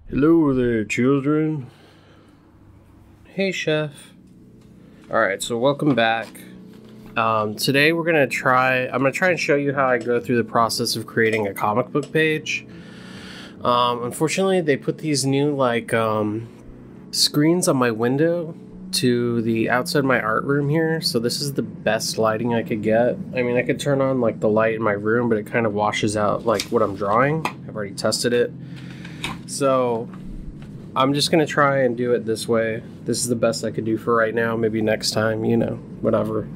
Hello there, children. Hey, Chef. Alright, so welcome back. Today I'm gonna try and show you how I go through the process of creating a comic book page. Unfortunately, they put these new, screens on my window to the outside of my art room here, so this is the best lighting I could get. I mean, I could turn on, the light in my room, but it kind of washes out, what I'm drawing. I've already tested it. So I'm just gonna try and do it this way. This is the best I could do for right now. Maybe next time, whatever.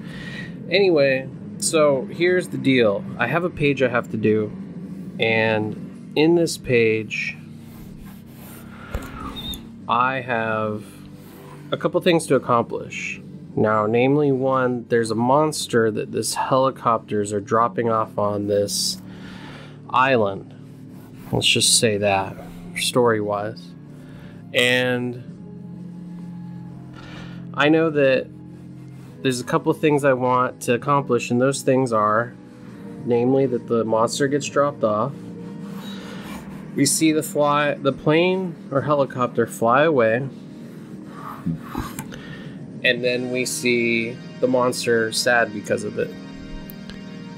Anyway, so here's the deal. I have a page I have to do, and in this page I have a couple things to accomplish. Now, namely one, there's a monster that this helicopters are dropping off on this island. Let's just say that, story-wise. And I know that there's a couple of things I want to accomplish, and those things are, namely, that the monster gets dropped off. We see the plane or helicopter fly away, and then we see the monster sad because of it.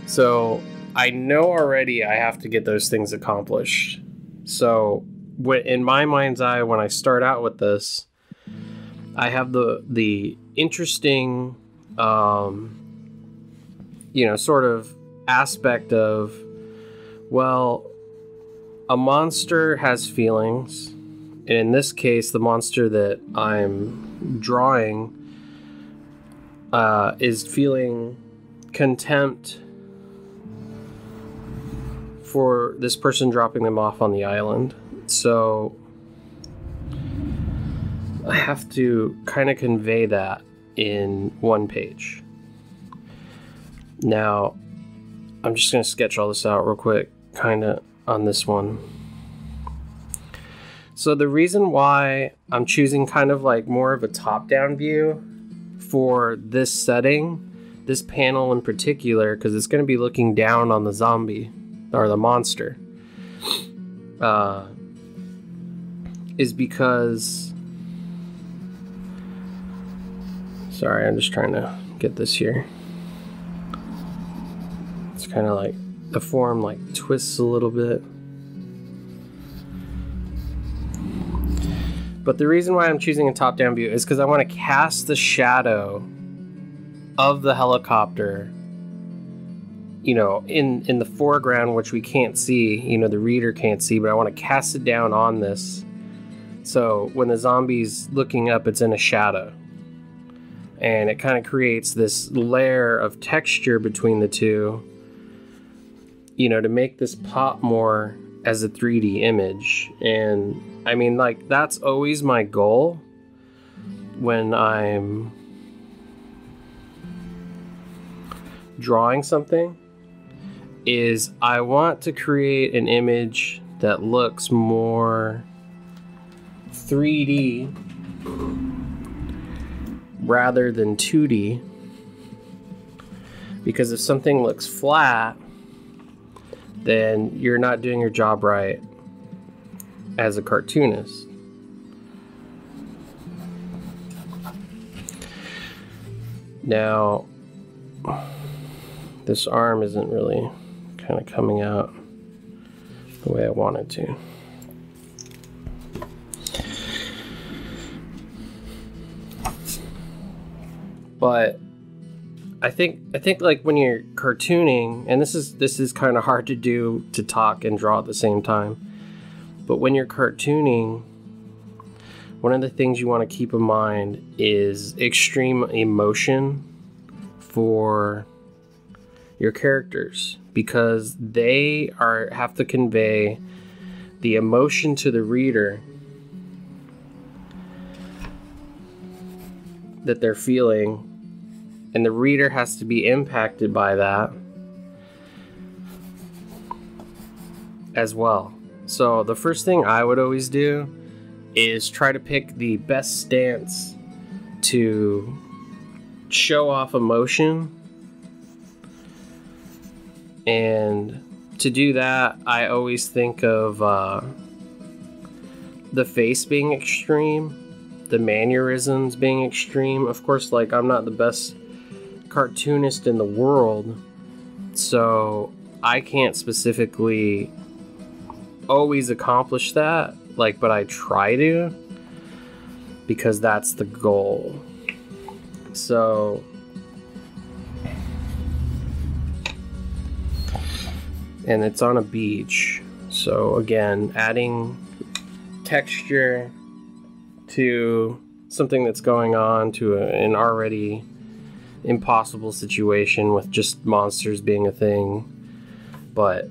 So I know already I have to get those things accomplished. So in my mind's eye, when I start out with this, I have the interesting, sort of aspect of, well, a monster has feelings. And in this case, the monster that I'm drawing is feeling contempt for this person dropping them off on the island. So I have to kind of convey that in one page. Now, I'm just going to sketch all this out real quick, kind of on this one. So the reason why I'm choosing kind of more of a top-down view for this setting, this panel in particular, because it's going to be looking down on the zombie, or the monster, is because... Sorry, I'm just trying to get this here. It's kind of the form twists a little bit. But the reason why I'm choosing a top-down view is because I want to cast the shadow of the helicopter, in the foreground, which we can't see, the reader can't see, but I want to cast it down on this. So when the zombie's looking up, it's in a shadow. And it kind of creates this layer of texture between the two, to make this pop more as a 3D image. And I mean, that's always my goal when I'm drawing something, is I want to create an image that looks more 3D rather than 2D, because if something looks flat, then you're not doing your job right as a cartoonist. Now, this arm isn't really kind of coming out the way I want it to. But I think when you're cartooning, and this is kind of hard to do, to talk and draw at the same time, but when you're cartooning, one of the things you want to keep in mind is extreme emotion for your characters, because they have to convey the emotion to the reader that they're feeling, and the reader has to be impacted by that as well. So the first thing I would always do is try to pick the best stance to show off emotion. And to do that, I always think of the face being extreme, the mannerisms being extreme. Of course, like, I'm not the best cartoonist in the world, so I can't specifically always accomplish that, like, but I try to, because that's the goal. So and it's on a beach, so again, adding texture to something that's going on to an already impossible situation with just monsters being a thing. But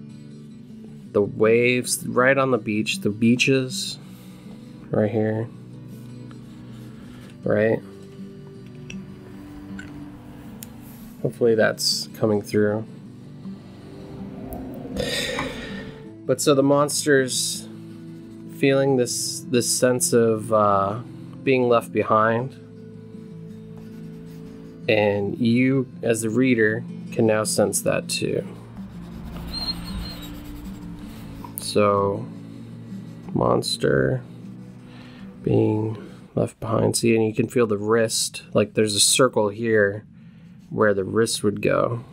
the waves right on the beach, the beaches right here, right? Hopefully that's coming through. But so the monsters feeling this sense of being left behind, and you as the reader can now sense that too. So monster being left behind. See, and you can feel the wrist, like there's a circle here where the wrist would go.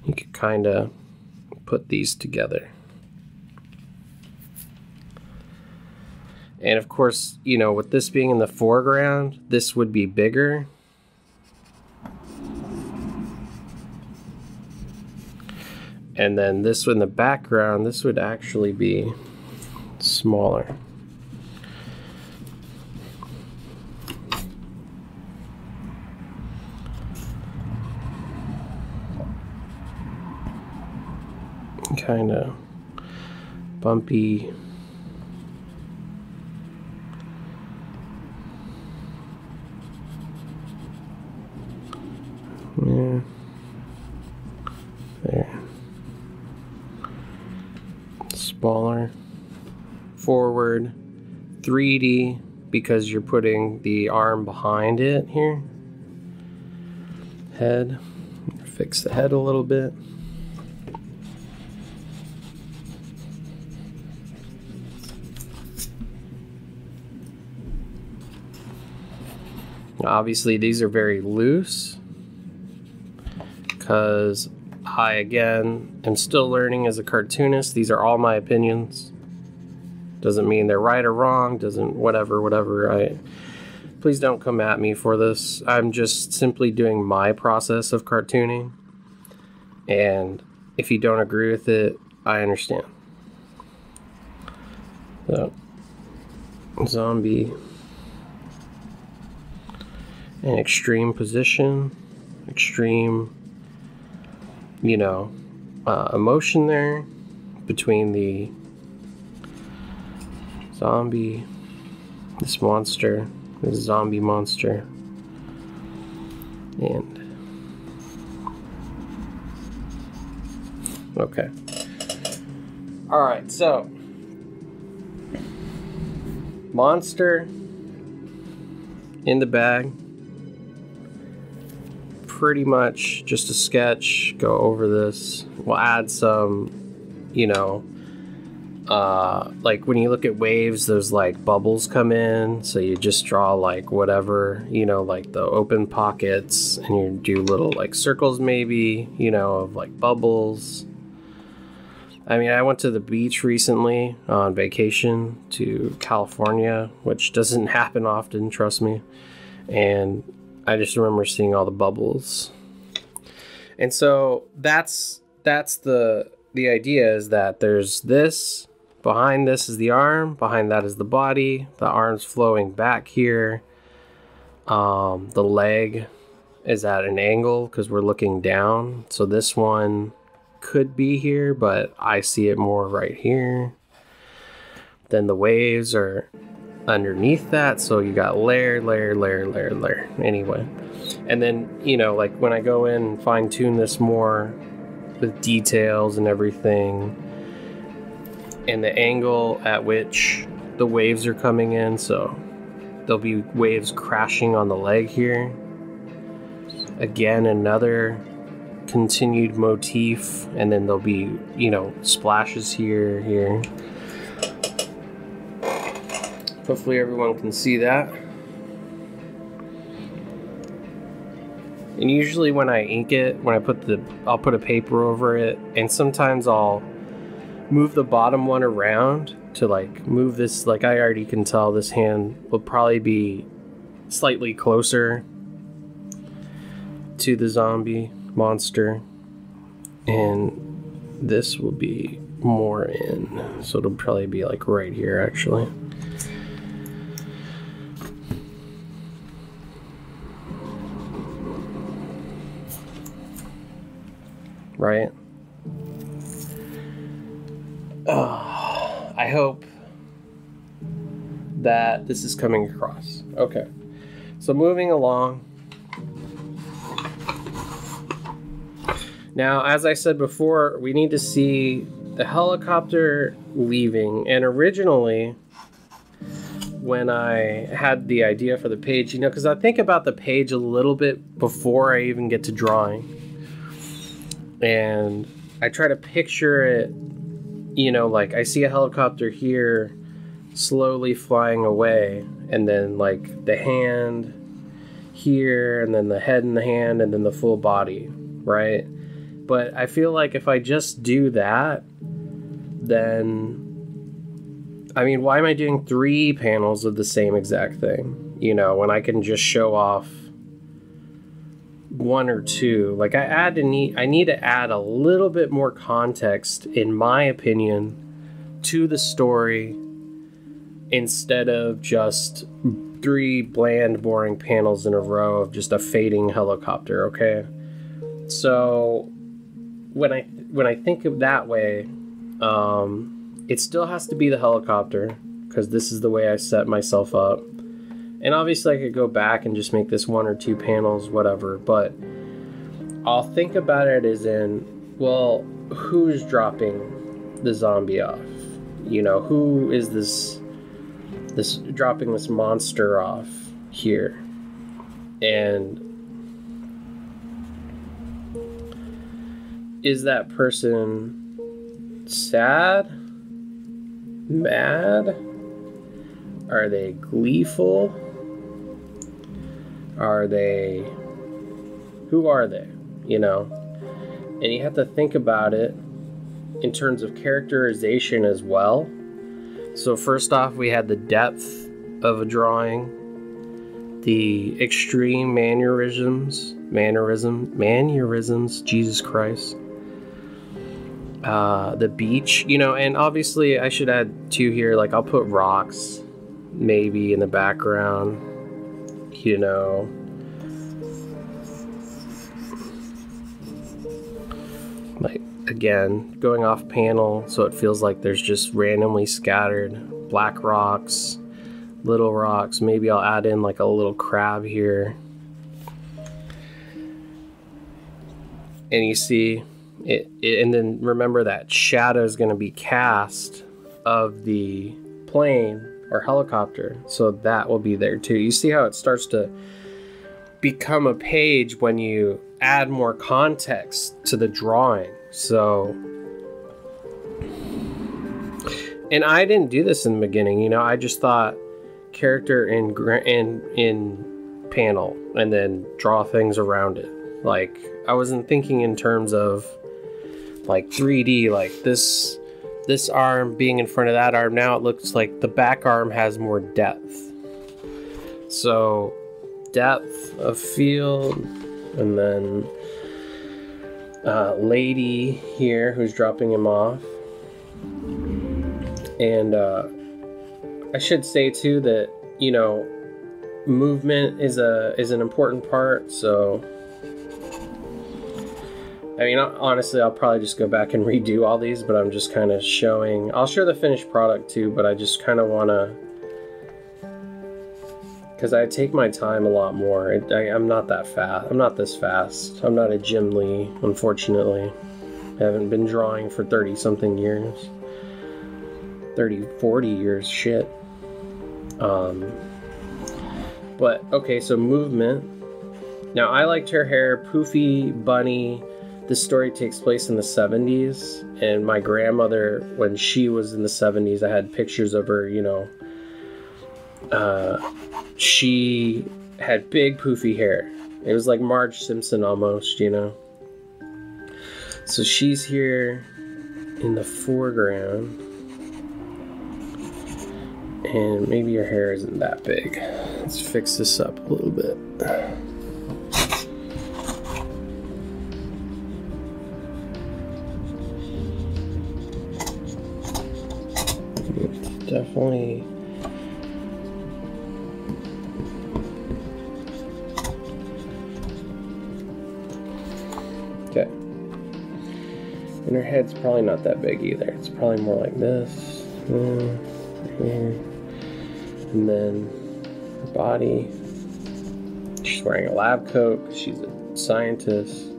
You could kind of put these together. And of course, you know, with this being in the foreground, this would be bigger. And then this in the background, this would actually be smaller. Kind of bumpy. Yeah. There. Smaller. Forward. 3D because you're putting the arm behind it here. Head. Fix the head a little bit. Obviously, these are very loose because I, again, am still learning as a cartoonist. These are all my opinions. Doesn't mean they're right or wrong. Doesn't whatever. Please don't come at me for this. I'm just simply doing my process of cartooning. And if you don't agree with it, I understand. So, zombie. An extreme position, extreme, you know, emotion there between the zombie, this monster, this zombie monster, and okay. All right, so monster in the bag. Pretty much just a sketch. Go over this. We'll add some, you know, like when you look at waves, there's like bubbles come in, so you just draw like whatever, you know, like the open pockets, and you do little like circles maybe, you know, of like bubbles. I mean, I went to the beach recently on vacation to California, which doesn't happen often, trust me, and I just remember seeing all the bubbles. And so that's the idea, is that there's this, behind this is the arm, behind that is the body, the arm's flowing back here. The leg is at an angle because we're looking down. So this one could be here, but I see it more right here. Then the waves are underneath that, so you got layer. Anyway, and then, you know, like when I go in and fine tune this more with details and everything, and the angle at which the waves are coming in, so there'll be waves crashing on the leg here. Again, another continued motif, and then there'll be, you know, splashes here. Hopefully everyone can see that. And usually when I ink it, I'll put a paper over it, and sometimes I'll move the bottom one around to like move this, like I already can tell this hand will probably be slightly closer to the zombie monster, and this will be more in, so it'll probably be like right here actually. Right? I hope that this is coming across. Okay. So moving along. Now, as I said before, we need to see the helicopter leaving. And originally, when I had the idea for the page, you know, because I think about the page a little bit before I even get to drawing. And I try to picture it, you know, like I see a helicopter here slowly flying away, and then like the hand here, and then the head and the hand, and then the full body, right? But I feel like if I just do that, then, I mean, why am I doing 3 panels of the same exact thing, you know, when I can just show off 1 or 2? Like I need to add a little bit more context, in my opinion, to the story, instead of just 3 bland, boring panels in a row of just a fading helicopter. Okay, so when I think of that way, it still has to be the helicopter, because this is the way I set myself up. And obviously I could go back and just make this 1 or 2 panels, whatever, but I'll think about it as in, well, who's dropping the zombie off? You know, who is this dropping this monster off here? And is that person sad? Mad? Are they gleeful? Who are they? You know? And you have to think about it in terms of characterization as well. So first off, we had the depth of a drawing, the extreme mannerisms, Jesus Christ. The beach, you know, and obviously I should add 2 here, like I'll put rocks maybe in the background, you know. Like, again, going off panel, so it feels like there's just randomly scattered black rocks, little rocks. Maybe I'll add in like a little crab here. And you see it, and then remember that shadow is going to be cast of the plane or helicopter, so that will be there too. You see how it starts to become a page when you add more context to the drawing. So, and I didn't do this in the beginning, you know, I just thought character in panel and then draw things around it. Like, I wasn't thinking in terms of like 3D, like this arm being in front of that arm. Now it looks like the back arm has more depth. So depth of field, and then lady here who's dropping him off. And I should say too that, you know, movement is an important part. So I mean, honestly, I'll probably just go back and redo all these, but I'm just kind of showing. I'll show the finished product too, but I just kind of want to, because I take my time a lot more. I'm not that fast. I'm not this fast. I'm not a Jim Lee, unfortunately. I haven't been drawing for 30 something years. 30, 40 years, shit. But okay, so movement. Now I liked her hair, poofy, bunny. This story takes place in the 70s, and my grandmother, when she was in the 70s, I had pictures of her, you know, She had big poofy hair. It was like Marge Simpson almost, you know. So she's here in the foreground. And maybe your hair isn't that big. Let's fix this up a little bit. Definitely. Okay. And her head's probably not that big either. It's probably more like this. Here. And then her body. She's wearing a lab coat because she's a scientist.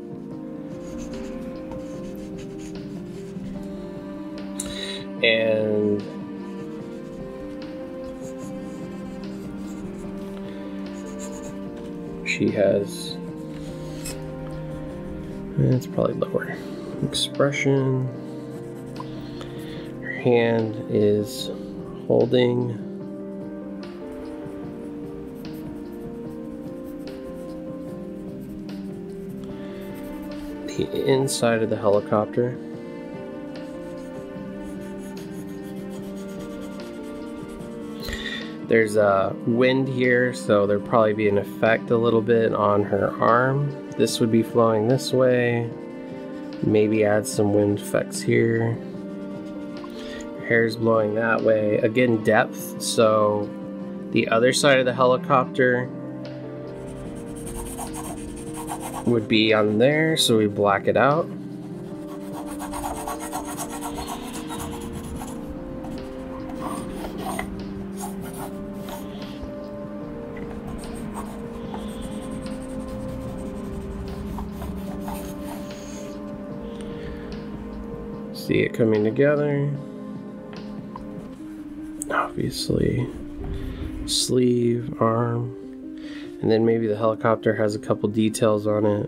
And she has, it's probably lower, expression. Her hand is holding the inside of the helicopter. There's a wind here, so there'll probably be an effect a little bit on her arm. This would be flowing this way. Maybe add some wind effects here. Her hair's blowing that way. Again, depth, so the other side of the helicopter would be on there, so we black it out. See it coming together. Obviously, sleeve, arm, and then maybe the helicopter has a couple details on it.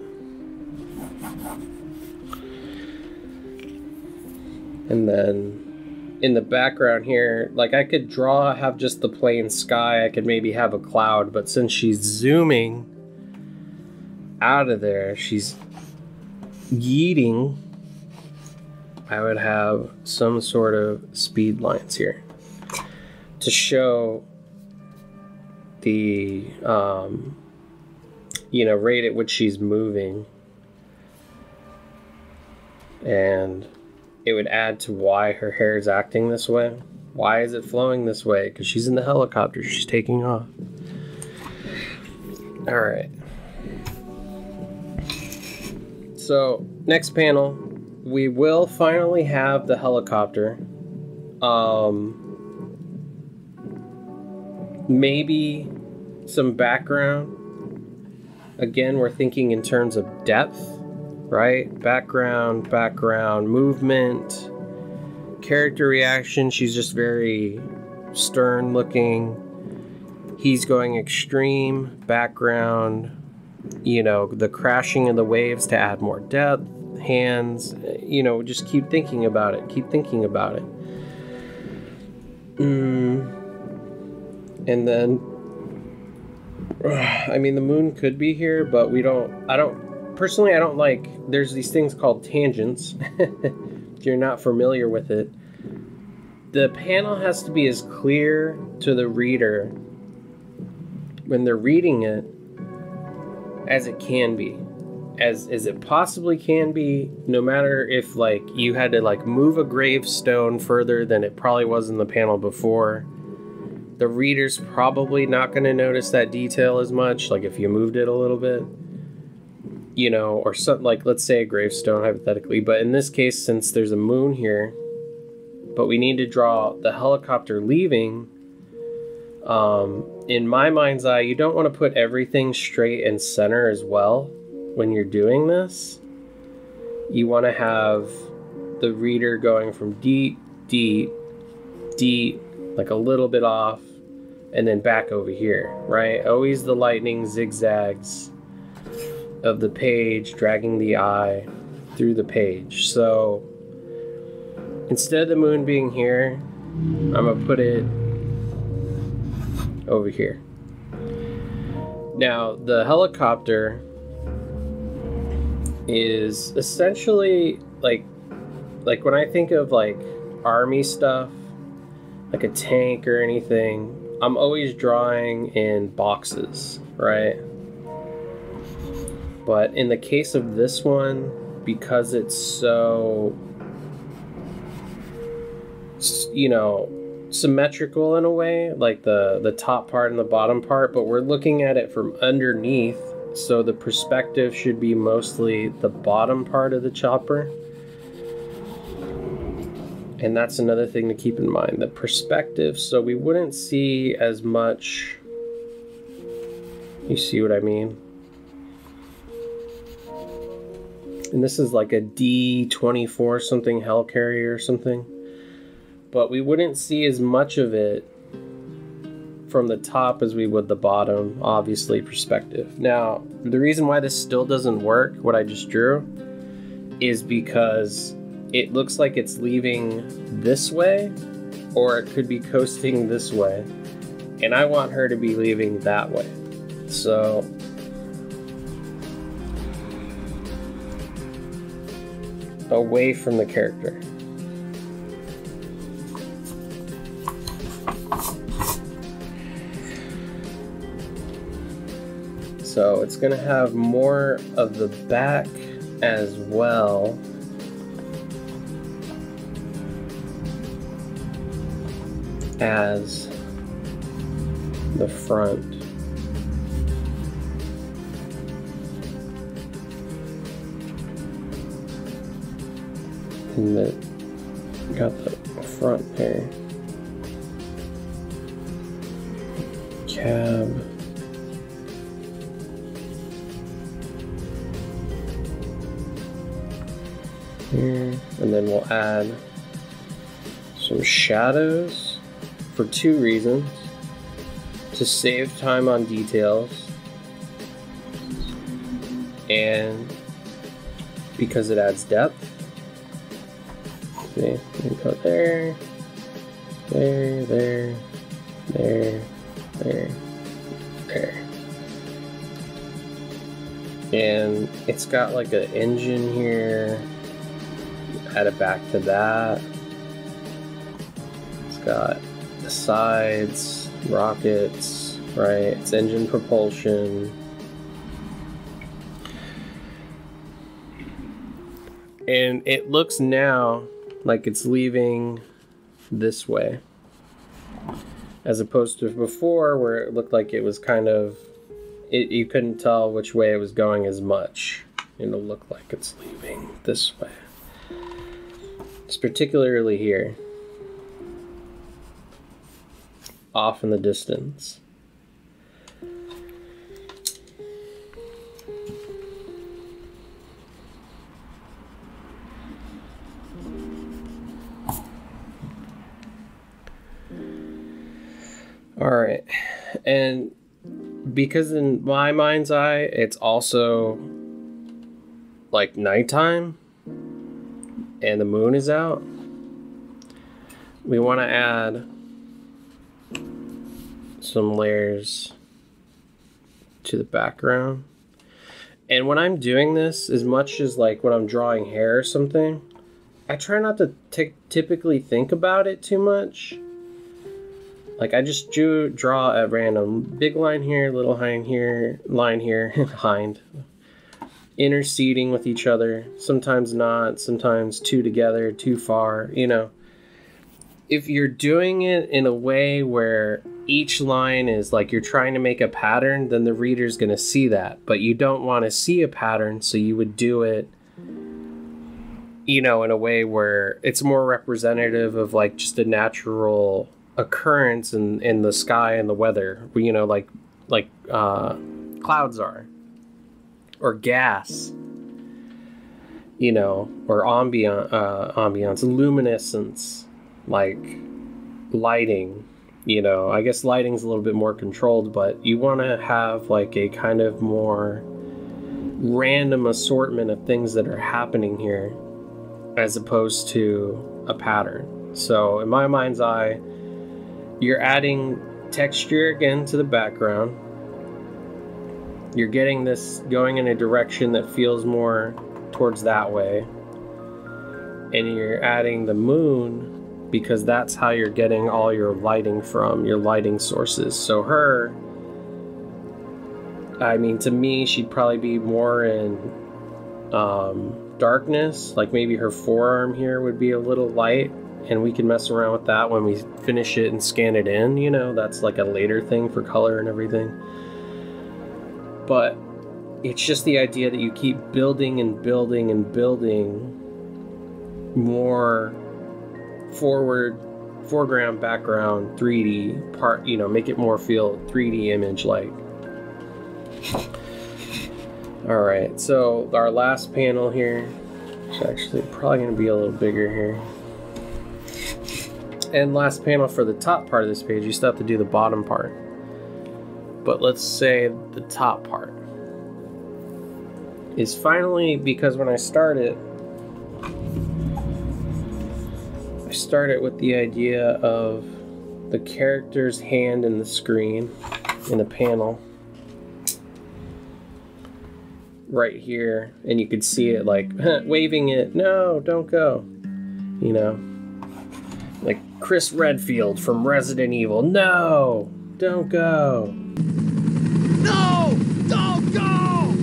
And then in the background here, like I could have just the plain sky, I could maybe have a cloud, but since she's zooming out of there, she's yeeting, I would have some sort of speed lines here to show the, rate at which she's moving. And it would add to why her hair is acting this way. Why is it flowing this way? Because she's in the helicopter, she's taking off. All right. So, next panel. We will finally have the helicopter. Maybe some background. Again, we're thinking in terms of depth, right? Background, movement, character reaction. She's just very stern looking. He's going extreme. Background, the crashing of the waves to add more depth. Hands, just keep thinking about it. And then, I mean, the moon could be here, but I don't like, there's these things called tangents. If you're not familiar with it, the panel has to be as clear to the reader when they're reading it as it can be. As it possibly can be, no matter if you had to move a gravestone further than it probably was in the panel before. The reader's probably not going to notice that detail as much, if you moved it a little bit, or something let's say a gravestone hypothetically. But in this case, since there's a moon here, but we need to draw the helicopter leaving, in my mind's eye, you don't want to put everything straight and center as well. When you're doing this, you want to have the reader going from deep, a little bit off, and then back over here, right? Always the lightning zigzags of the page, dragging the eye through the page. So instead of the moon being here, I'm gonna put it over here. Now, the helicopter is essentially like when I think of like army stuff, like a tank or anything, I'm always drawing in boxes, right? But in the case of this one, because it's so, you know, symmetrical in a way, like the top part and the bottom part, but we're looking at it from underneath, so the perspective should be mostly the bottom part of the chopper. And that's another thing to keep in mind, the perspective, so we wouldn't see as much. You see what I mean? And this is like a D-24 something helicarrier or something. But we wouldn't see as much of it from the top as we would the bottom, obviously perspective. Now, the reason why this still doesn't work, what I just drew, is because it looks like it's leaving this way, or it could be coasting this way. And I want her to be leaving that way. So away from the character. So it's gonna have more of the back as well. As the front. And got the front there. Cab. Here. And then we'll add some shadows. For two reasons: to save time on details, and because it adds depth. See, we go there, there, there, there, there, there. And it's got like an engine here. Add it back to that. It's got the sides, rockets, right? It's engine propulsion. And it looks now like it's leaving this way, as opposed to before where it looked like it was kind of, you couldn't tell which way it was going as much. It'll look like it's leaving this way. It's particularly here. Off in the distance. All right, and because in my mind's eye, it's also like nighttime and the moon is out, we want to add some layers to the background. And when I'm doing this, as much as like when I'm drawing hair or something, I try not to typically think about it too much. Like I just draw at random, big line here, little line here, hind, interceding with each other. Sometimes not, sometimes two together, too far, you know. If you're doing it in a way where each line is like you're trying to make a pattern, then the reader's going to see that. But you don't want to see a pattern, so you would do it, you know, in a way where it's more representative of like just a natural occurrence in the sky and the weather, you know, like clouds are, or gas, you know, or ambiance, luminescence, like lighting, you know. I guess lighting's a little bit more controlled, but you want to have like a kind of more random assortment of things that are happening here as opposed to a pattern. So in my mind's eye, you're adding texture again to the background. You're getting this going in a direction that feels more towards that way. And you're adding the moon because that's how you're getting all your lighting from, your lighting sources. So her, I mean, to me, she'd probably be more in darkness. Like maybe her forearm here would be a little light, and we can mess around with that when we finish it and scan it in. You know, that's like a later thing for color and everything. But it's just the idea that you keep building and building and building more foreground, background, 3D part, you know, make it more feel 3D image like. All right, so our last panel here, it's actually probably gonna be a little bigger here. And last panel for the top part of this page, you still have to do the bottom part. But let's say the top part is finally, because when I started with the idea of the character's hand in the screen, in a panel right here, and you could see it like waving it, no, don't go, you know, like Chris Redfield from Resident Evil, no, don't go. No! Don't go!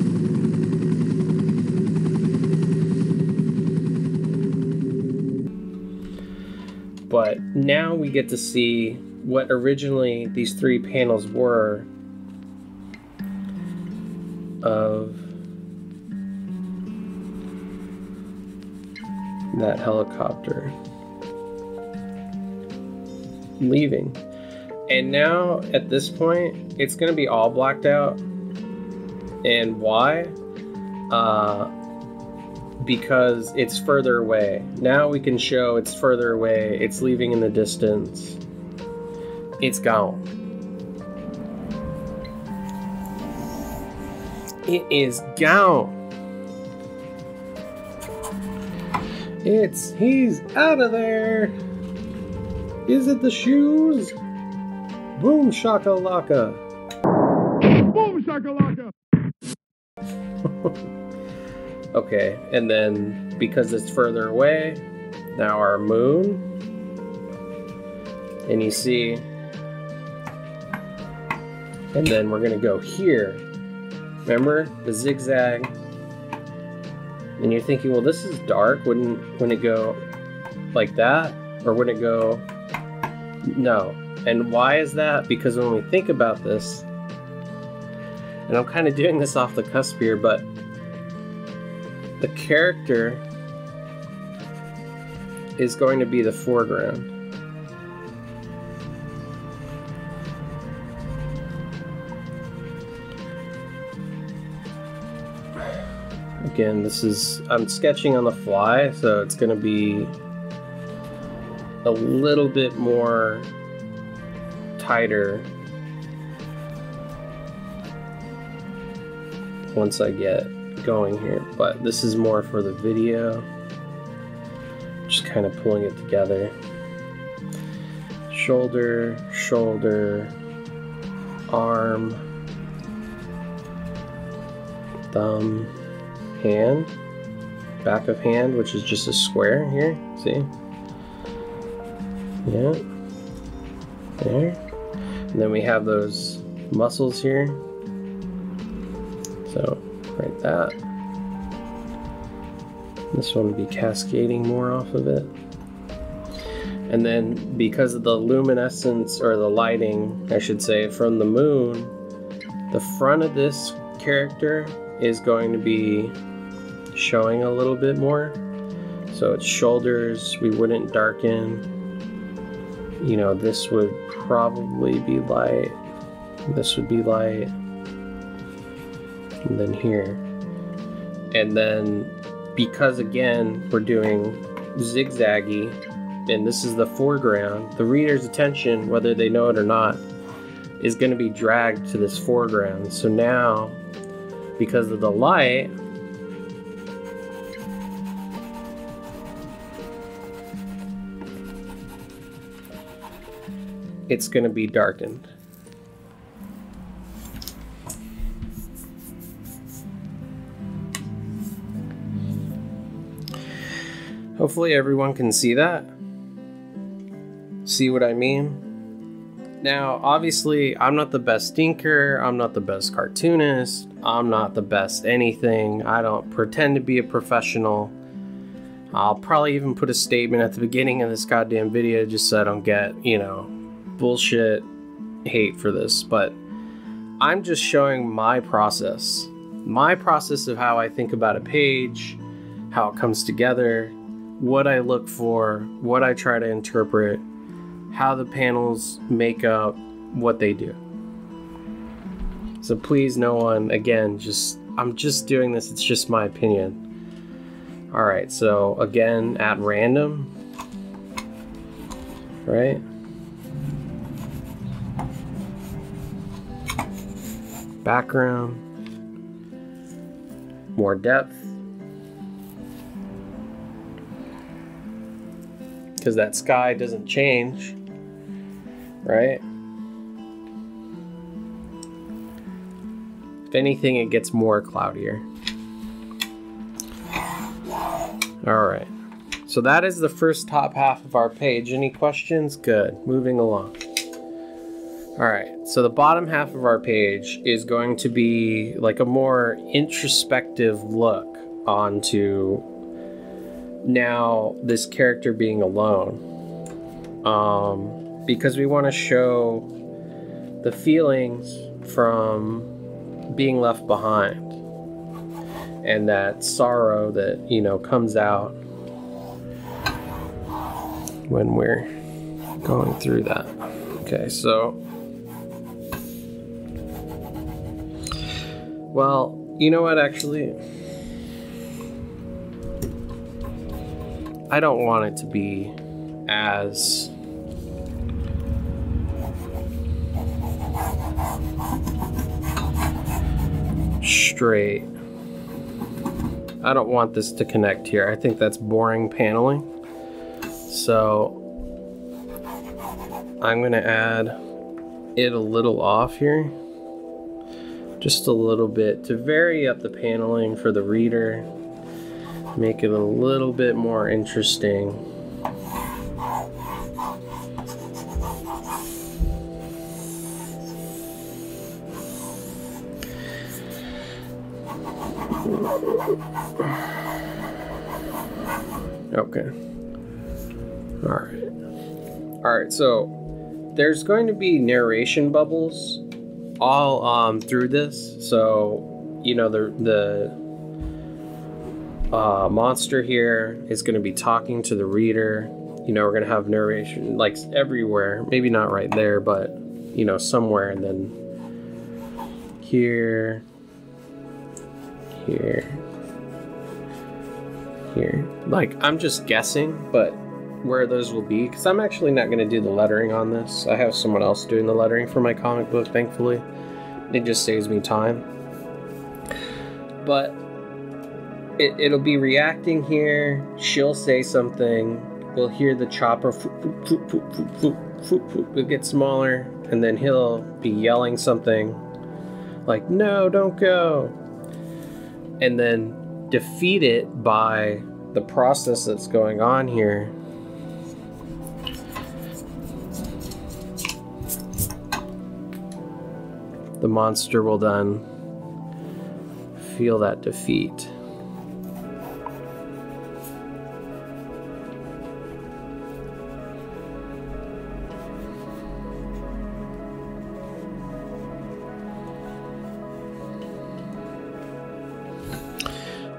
But now we get to see what originally these three panels were of that helicopter leaving. And now at this point, it's going to be all blacked out. And why? Because it's further away. Now we can show it's further away. It's leaving in the distance. It's gone. It is gone. He's out of there. Is it the shoes? Boom shakalaka. Boom shakalaka! Okay, and then because it's further away, now our moon. And you see, and then we're gonna go here. Remember the zigzag? And you're thinking, well, this is dark. Wouldn't it go like that? Or would it go? No. And why is that? Because when we think about this, and I'm kind of doing this off the cusp here, but the character is going to be the foreground. Again, I'm sketching on the fly, so it's going to be a little bit more tighter once I get going here, but this is more for the video. Just kind of pulling it together. Shoulder, shoulder, arm, thumb, hand, back of hand, which is just a square here, see? Yeah, there. And then we have those muscles here. So, right that. This one would be cascading more off of it. And then because of the luminescence, or the lighting, I should say, from the moon, the front of this character is going to be showing a little bit more. So its shoulders, we wouldn't darken. You know, this would probably be light. This would be light. And then here. And then because again we're doing zigzaggy and this is the foreground, the reader's attention, whether they know it or not, is going to be dragged to this foreground. So now, because of the light, it's going to be darkened. Hopefully everyone can see that. See what I mean? Now, obviously, I'm not the best inker, I'm not the best cartoonist, I'm not the best anything. I don't pretend to be a professional. I'll probably even put a statement at the beginning of this goddamn video just so I don't get, you know, bullshit hate for this. But I'm just showing my process of how I think about a page, how it comes together, what I look for, what I try to interpret, how the panels make up what they do. So please, no one, again, I'm just doing this, it's just my opinion. Alright, so again, at random, right? Background, more depth, because that sky doesn't change, right? If anything, it gets more cloudier. Alright, so that is the first top half of our page. Any questions? Good. Moving along. Alright, so the bottom half of our page is going to be like a more introspective look onto now this character being alone. Because we want to show the feelings from being left behind. And that sorrow that, you know, comes out when we're going through that. Okay, so, well, you know what, actually, I don't want it to be as straight. I don't want this to connect here. I think that's boring paneling. So I'm gonna add it a little off here. Just a little bit to vary up the paneling for the reader. Make it a little bit more interesting. Okay. Alright, so there's going to be narration bubbles all through this. So, you know, the monster here is going to be talking to the reader. You know, we're going to have narration like everywhere. Maybe not right there, but, you know, somewhere. And then here, here. Like, I'm just guessing, but where those will be, because I'm actually not going to do the lettering on this. I have someone else doing the lettering for my comic book, thankfully. It just saves me time. But it'll be reacting here. She'll say something. We'll hear the chopper. It'll get smaller, and then he'll be yelling something like, "No, don't go," and then defeat it by the process that's going on here. The monster will then feel that defeat.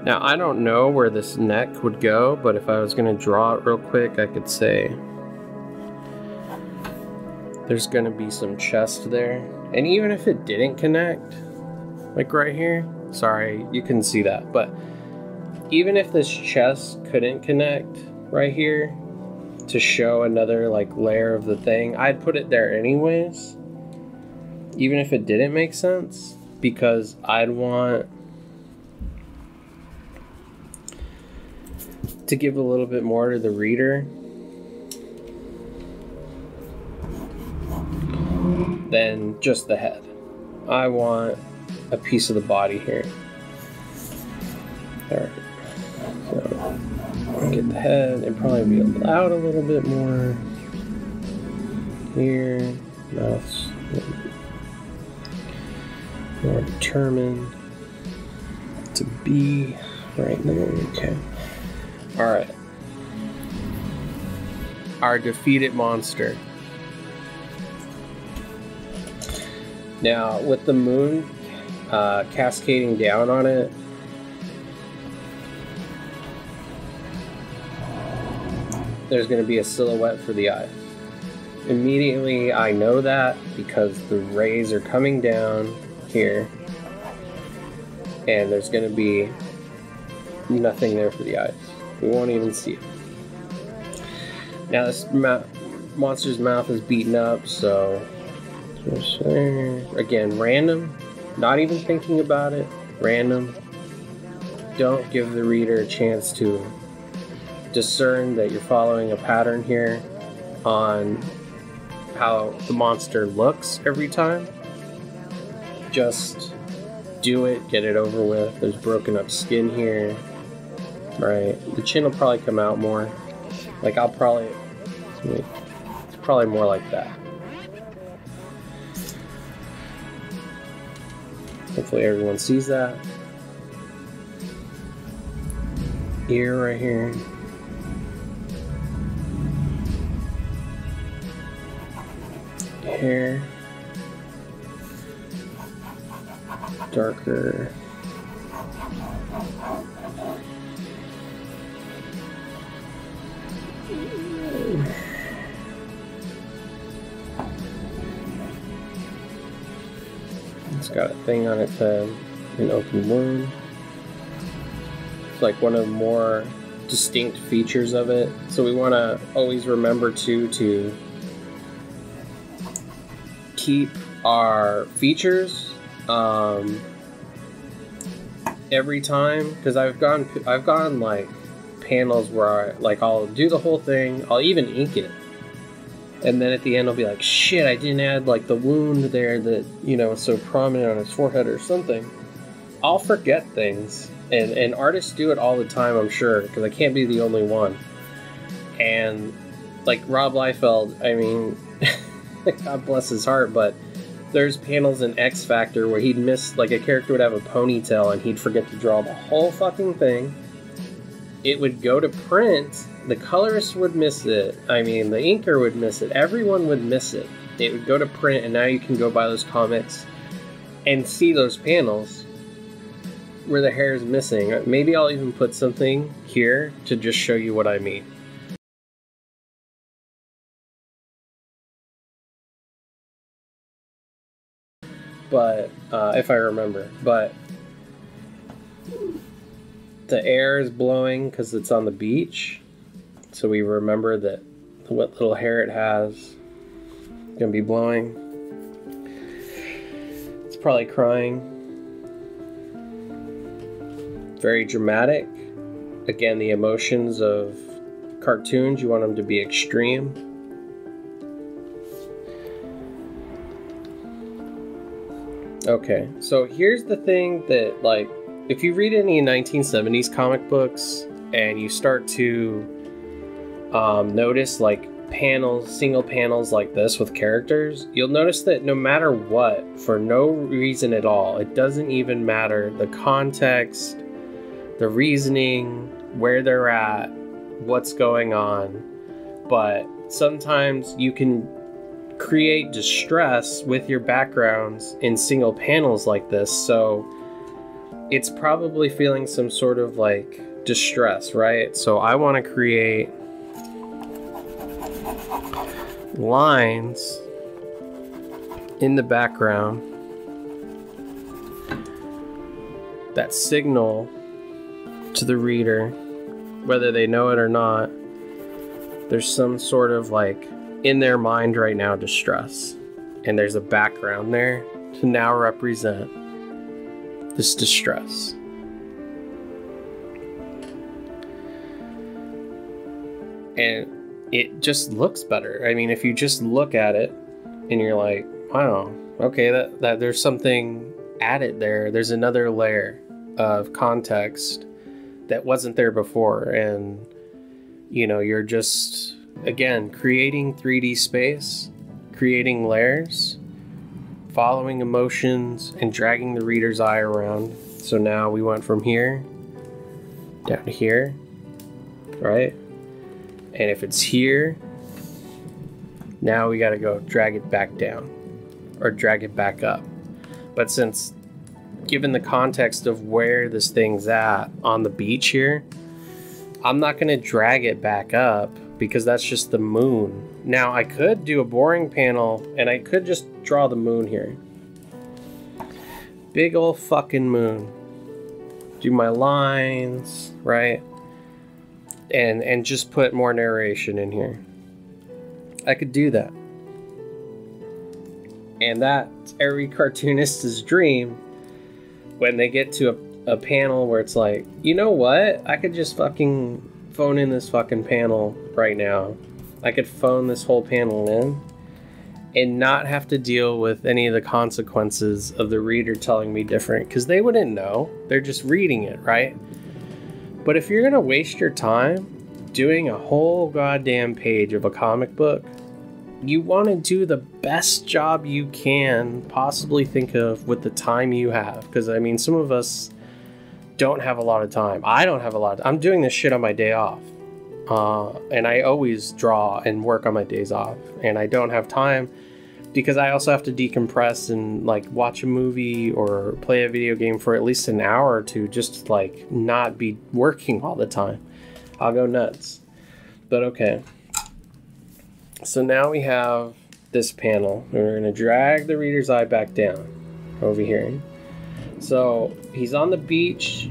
Now, I don't know where this neck would go, but if I was going to draw it real quick, I could say there's going to be some chest there. And even if it didn't connect, like right here, sorry, you couldn't see that, but even if this chest couldn't connect right here to show another like layer of the thing, I'd put it there anyways, even if it didn't make sense, because I'd want to give a little bit more to the reader than just the head. I want a piece of the body here. Alright. So Get the head and probably be out a little bit more. Here, mouth's more determined to be right now. Okay. Alright. Our defeated monster. Now, with the moon cascading down on it, there's going to be a silhouette for the eyes. Immediately, I know that because the rays are coming down here, and there's going to be nothing there for the eyes. We won't even see it. Now, this monster's mouth is beaten up, so again, random, not even thinking about it, random. Don't give the reader a chance to discern that you're following a pattern here on how the monster looks every time. Just do it, get it over with. There's broken up skin here, right? The chin will probably come out more. Like it's probably more like that. Hopefully everyone sees that. Ear right here. Hair. Darker. It's got a thing on its head, an open wound. It's like one of the more distinct features of it. So we want to always remember to keep our features every time, because I've gone like panels where I'll do the whole thing, I'll even ink it, and then at the end I'll be like, shit, I didn't add like the wound there that, you know, is so prominent on his forehead or something. I'll forget things, and artists do it all the time, I'm sure, because I can't be the only one. And like Rob Liefeld, I mean, God bless his heart, but there's panels in X Factor where he'd miss, like a character would have a ponytail and he'd forget to draw the whole fucking thing. It would go to print, the colorist would miss it, I mean the inker would miss it, everyone would miss it. It would go to print, and now you can go buy those comics and see those panels where the hair is missing. Maybe I'll even put something here to just show you what I mean. But if I remember, but the air is blowing because it's on the beach, so we remember that what little hair it has is gonna be blowing. It's probably crying. Very dramatic. Again, the emotions of cartoons, you want them to be extreme. Okay, so here's the thing that, like, if you read any 1970s comic books and you start to notice like panels, single panels like this with characters, you'll notice that no matter what, for no reason at all, it doesn't even matter the context, the reasoning, where they're at, what's going on, but sometimes you can create distress with your backgrounds in single panels like this, so it's probably feeling some sort of like distress, right? So I want to create lines in the background that signal to the reader, whether they know it or not, there's some sort of like in their mind right now distress, and there's a background there to now represent this distress. And it just looks better. I mean, if you just look at it and you're like, wow, okay, that there's something added there, there's another layer of context that wasn't there before. And, you know, you're just, again, creating 3D space, creating layers, following emotions, and dragging the reader's eye around. So now we went from here down to here, right? And if it's here, now we got to go drag it back down or drag it back up. But since, given the context of where this thing's at on the beach here, I'm not going to drag it back up because that's just the moon. Now I could do a boring panel and I could just draw the moon here. Big ol' fucking moon. Do my lines, right? And just put more narration in here. I could do that. And that's every cartoonist's dream when they get to a panel where it's like, you know what? I could just fucking phone in this fucking panel right now. I could phone this whole panel in and not have to deal with any of the consequences of the reader telling me different, because they wouldn't know. They're just reading it, right? But if you're gonna waste your time doing a whole goddamn page of a comic book, you want to do the best job you can possibly think of with the time you have. Because, I mean, some of us don't have a lot of time. I don't have a lot of time. I'm doing this shit on my day off. And I always draw and work on my days off. And I don't have time because I also have to decompress and, like, watch a movie or play a video game for at least an hour or two, just to, like, not be working all the time. I'll go nuts. But okay. So now we have this panel. We're going to drag the reader's eye back down over here. So he's on the beach.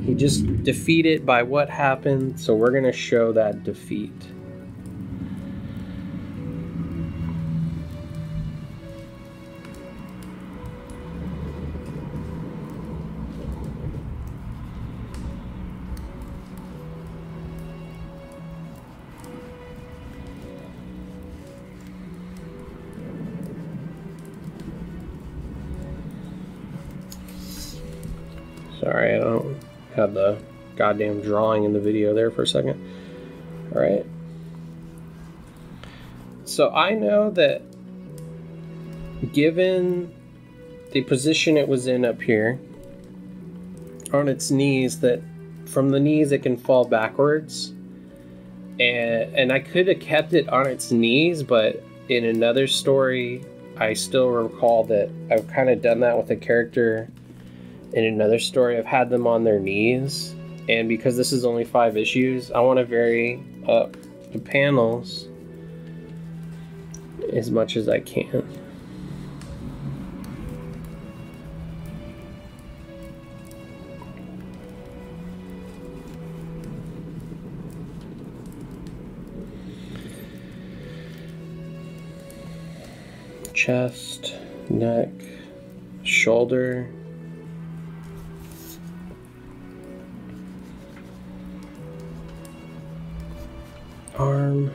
He just defeated by what happened. So we're going to show that defeat. Sorry, I don't have the goddamn drawing in the video there for a second. All right. So I know that given the position it was in up here, on its knees, that from the knees it can fall backwards. And I could have kept it on its knees, but in another story, I still recall that I've kind of done that with a character. In another story, I've had them on their knees, and because this is only 5 issues, I want to vary up the panels as much as I can. Chest, neck, shoulder, arm,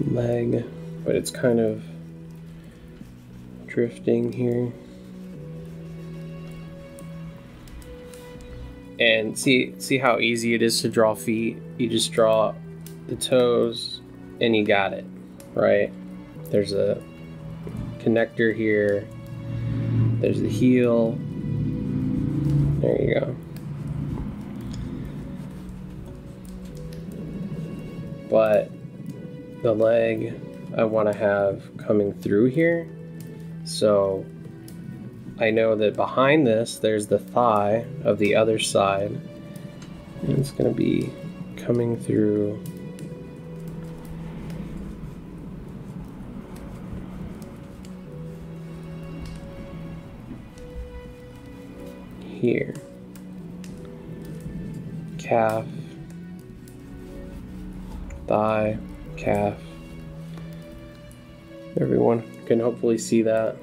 leg, but it's kind of drifting here. And see how easy it is to draw feet? You just draw the toes and you got it, right? There's a connector here. There's the heel. There you go. But the leg I want to have coming through here. So I know that behind this there's the thigh of the other side, and it's going to be coming through here. Calf, thigh, calf. Everyone can hopefully see that.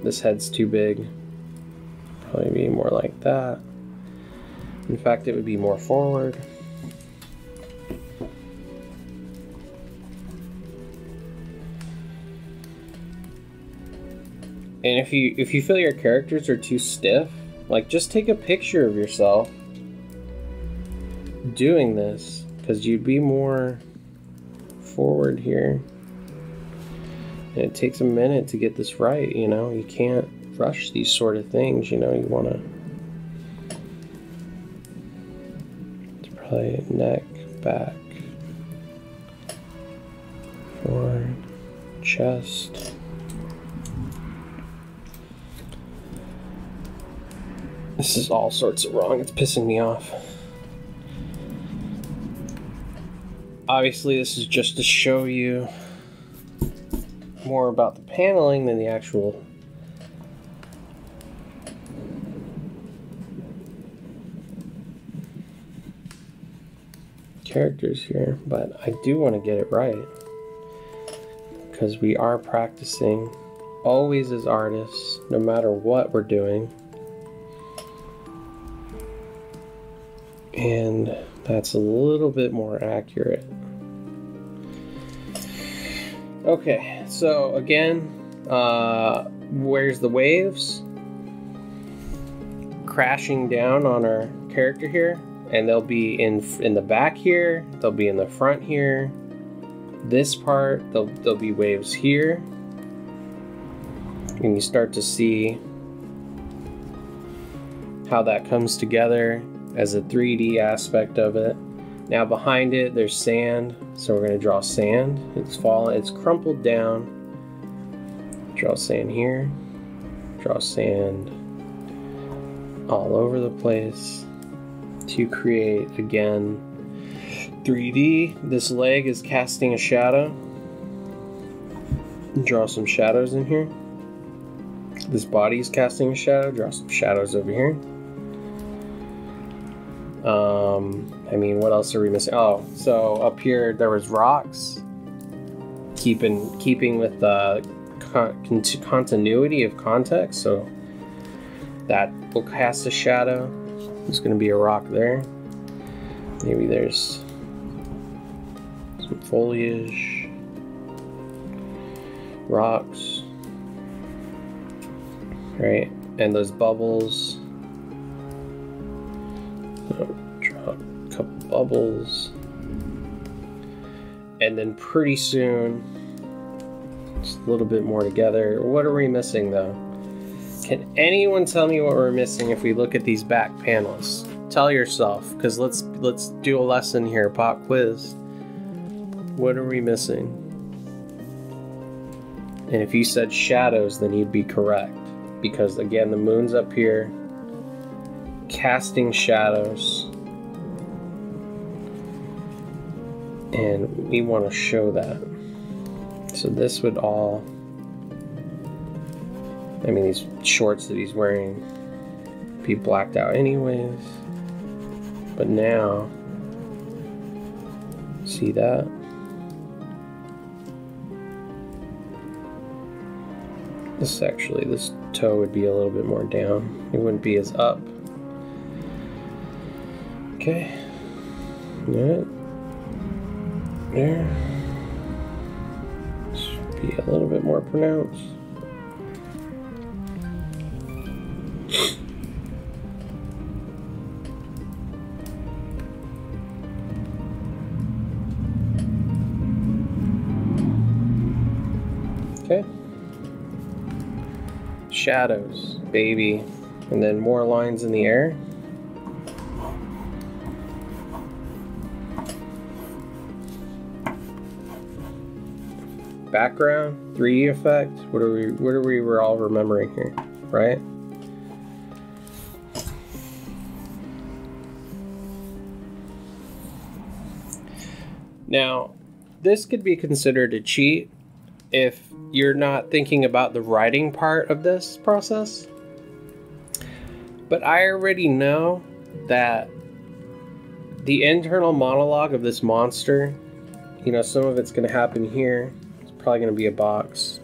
This head's too big. Probably be more like that. In fact, it would be more forward. And if you feel your characters are too stiff, like, just take a picture of yourself doing this because you'd be more forward here. And it takes a minute to get this right, you know? You can't rush these sort of things, you know? You want to play neck, back, forward, chest. This is all sorts of wrong. It's pissing me off. Obviously, this is just to show you more about the paneling than the actual characters here, but I do want to get it right because we are practicing always as artists, no matter what we're doing. And that's a little bit more accurate. Okay, so again, where's the waves? Crashing down on our character here, and they'll be in the back here, they'll be in the front here. This part, there'll be waves here. And you start to see how that comes together as a 3D aspect of it. Now behind it, there's sand, so we're going to draw sand. It's fallen, it's crumpled down. Draw sand here. Draw sand all over the place to create, again, 3D. This leg is casting a shadow. Draw some shadows in here. This body is casting a shadow. Draw some shadows over here. I mean, what else are we missing? Oh, so up here there was rocks. Keeping with the continuity of context, so that will cast a shadow. There's going to be a rock there. Maybe there's some foliage, rocks, right? And those bubbles. Draw a couple bubbles. And then pretty soon, just a little bit more together. What are we missing though? Can anyone tell me what we're missing if we look at these back panels? Tell yourself, because let's do a lesson here, pop quiz. What are we missing? And if you said shadows, then you'd be correct. Because again, the moon's up here, casting shadows. And we want to show that. So this would all, I mean, these shorts that he's wearing be blacked out anyways. But now, see that? This toe would be a little bit more down. It wouldn't be as up. Okay. Yeah. There. Should be a little bit more pronounced. Okay. Shadows, baby. And then more lines in the air. Background, 3D effect. What are we were all remembering here, right? Now, this could be considered a cheat if you're not thinking about the writing part of this process. But I already know that the internal monologue of this monster, you know, some of it's going to happen here. It's probably going to be a box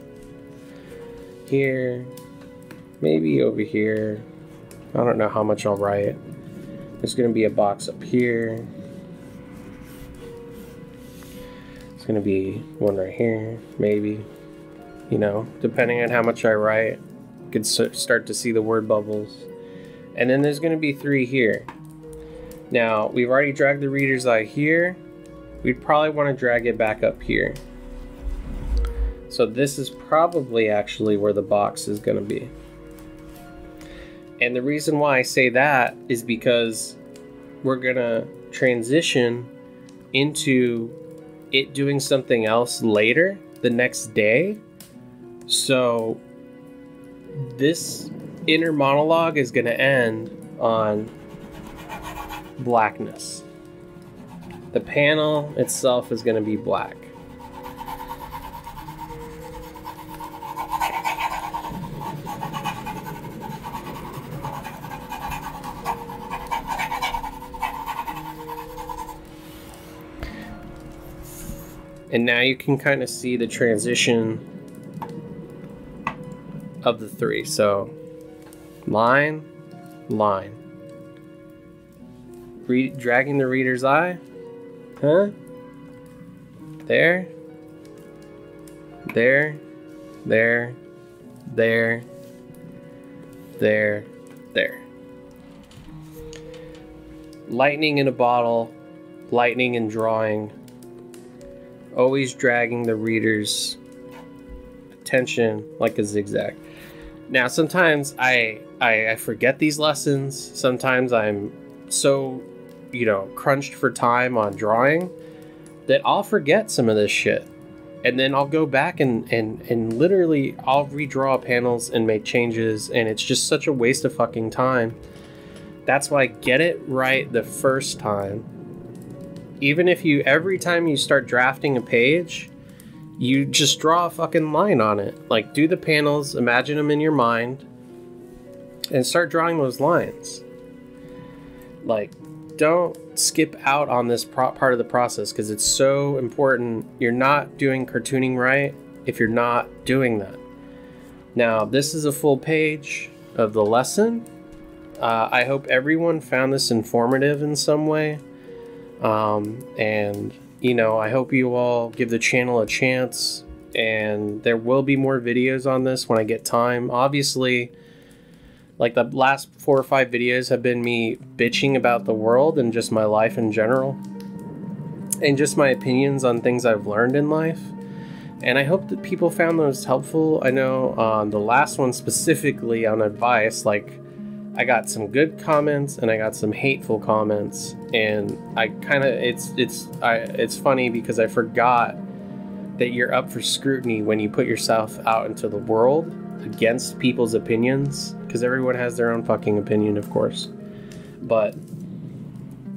here, maybe over here. I don't know how much I'll write. There's going to be a box up here. There's going to be one right here, maybe. You know, depending on how much I write, you could start to see the word bubbles. And then there's going to be 3 here. Now, we've already dragged the reader's eye here. We'd probably want to drag it back up here. So this is probably actually where the box is going to be. And the reason why I say that is because we're going to transition into it doing something else later, the next day. So this inner monologue is going to end on blackness. The panel itself is going to be black. And now you can kind of see the transition of the three. So line, line. Dragging the reader's eye. Huh? There. There. There. There. There. There. Lightning in a bottle. Lightning in drawing. Always dragging the reader's attention like a zigzag. Now, sometimes I forget these lessons. Sometimes I'm so, crunched for time on drawing that I'll forget some of this shit. And then I'll go back and literally I'll redraw panels and make changes, and it's just such a waste of fucking time. That's why get it right the first time. Even if every time you start drafting a page, you just draw a fucking line on it. Like, do the panels, imagine them in your mind, and start drawing those lines. Like, don't skip out on this part of the process because it's so important. You're not doing cartooning right if you're not doing that. Now, this is a full page of the lesson. I hope everyone found this informative in some way. And I hope you all give the channel a chance, and there will be more videos on this when I get time. Obviously, like the last 4 or 5 videos have been me bitching about the world and just my life in general, and just my opinions on things I've learned in life. And I hope that people found those helpful. I know on the last one specifically on advice, like, I got some good comments and I got some hateful comments, and I kind of it's funny because I forgot that you're up for scrutiny when you put yourself out into the world against people's opinions, because everyone has their own fucking opinion, of course. But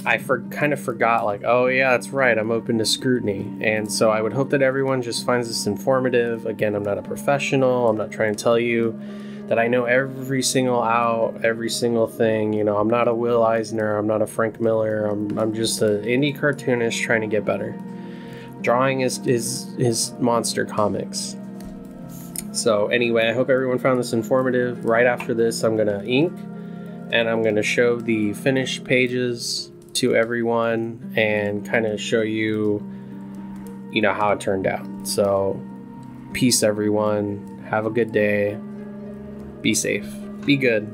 I kind of forgot, like, oh yeah, that's right, I'm open to scrutiny. And so I would hope that everyone just finds this informative. Again, I'm not a professional. I'm not trying to tell you that I know every single thing. I'm not a Will Eisner, I'm not a Frank Miller, I'm just an indie cartoonist trying to get better. Drawing is monster comics. So anyway, I hope everyone found this informative. Right after this, I'm gonna ink, and I'm gonna show the finished pages to everyone and kind of show you, how it turned out. So peace, everyone. Have a good day. Be safe. Be good.